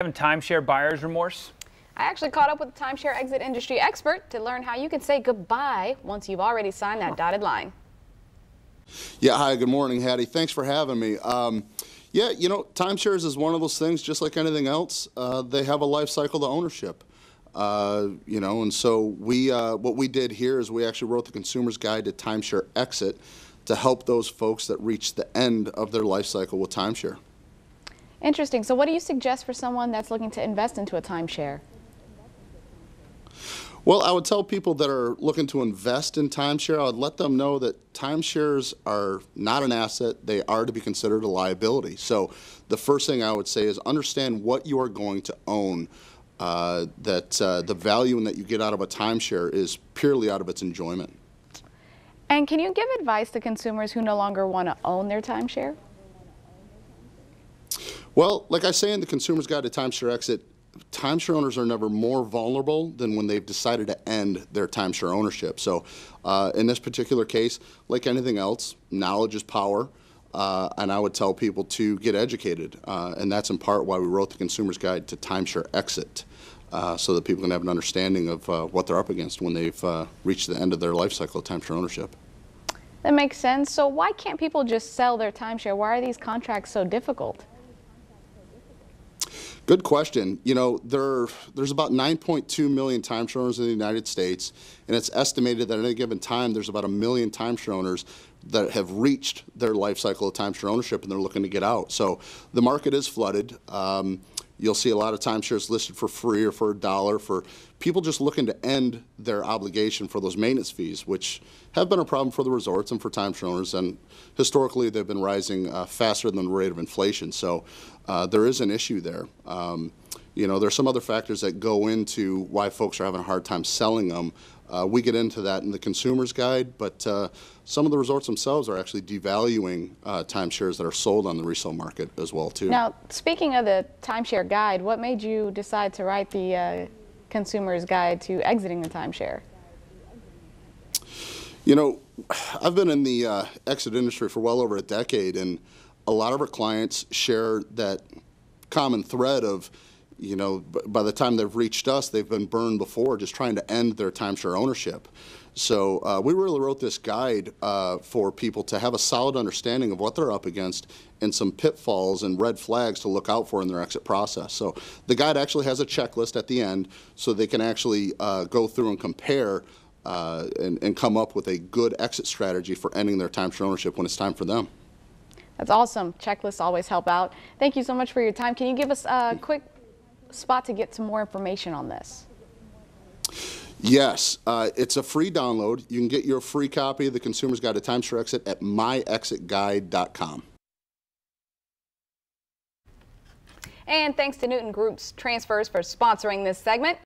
Having timeshare buyer's remorse? I actually caught up with a timeshare exit industry expert to learn how you can say goodbye once you've already signed that dotted line. Yeah, hi, good morning, Hattie. Thanks for having me. Yeah, you know, timeshares is one of those things, just like anything else. They have a life cycle to ownership. And so what we did here is we actually wrote the Consumer's Guide to Timeshare Exit to help those folks that reach the end of their life cycle with timeshare. Interesting. So what do you suggest for someone that's looking to invest into a timeshare? Well, I would tell people that are looking to invest in timeshare, I would let them know that timeshares are not an asset. They are to be considered a liability. So the first thing I would say is understand what you are going to own, the value that you get out of a timeshare is purely out of its enjoyment. And can you give advice to consumers who no longer want to own their timeshare? Well, like I say in the Consumer's Guide to Timeshare Exit, timeshare owners are never more vulnerable than when they've decided to end their timeshare ownership. So in this particular case, like anything else, knowledge is power, and I would tell people to get educated, and that's in part why we wrote the Consumer's Guide to Timeshare Exit, so that people can have an understanding of what they're up against when they've reached the end of their life cycle of timeshare ownership. That makes sense. So why can't people just sell their timeshare? Why are these contracts so difficult? Good question. You know, there's about 9.2 million timeshare owners in the United States, and it's estimated that at any given time there's about 1 million timeshare owners that have reached their life cycle of timeshare ownership and they're looking to get out. So the market is flooded. You'll see a lot of timeshares listed for free or for $1 for people just looking to end their obligation for those maintenance fees, which have been a problem for the resorts and for timeshare owners, and historically they've been rising faster than the rate of inflation. So there is an issue there. There's some other factors that go into why folks are having a hard time selling them. We get into that in the Consumer's Guide, but some of the resorts themselves are actually devaluing timeshares that are sold on the resale market as well, too. Now, speaking of the timeshare guide, what made you decide to write the Consumer's Guide to exiting the timeshare? You know, I've been in the exit industry for well over a decade, and a lot of our clients share that common thread of, you know, by the time they've reached us, they've been burned before just trying to end their timeshare ownership. So we really wrote this guide for people to have a solid understanding of what they're up against and some pitfalls and red flags to look out for in their exit process. So the guide actually has a checklist at the end so they can actually go through and compare and come up with a good exit strategy for ending their timeshare ownership when it's time for them. That's awesome. Checklists always help out. Thank you so much for your time. Can you give us a quick spot to get some more information on this? Yes, it's a free download. You can get your free copy of the Consumer's Guide to Timeshare Exit at myexitguide.com. And thanks to Newton Group's Transfers for sponsoring this segment.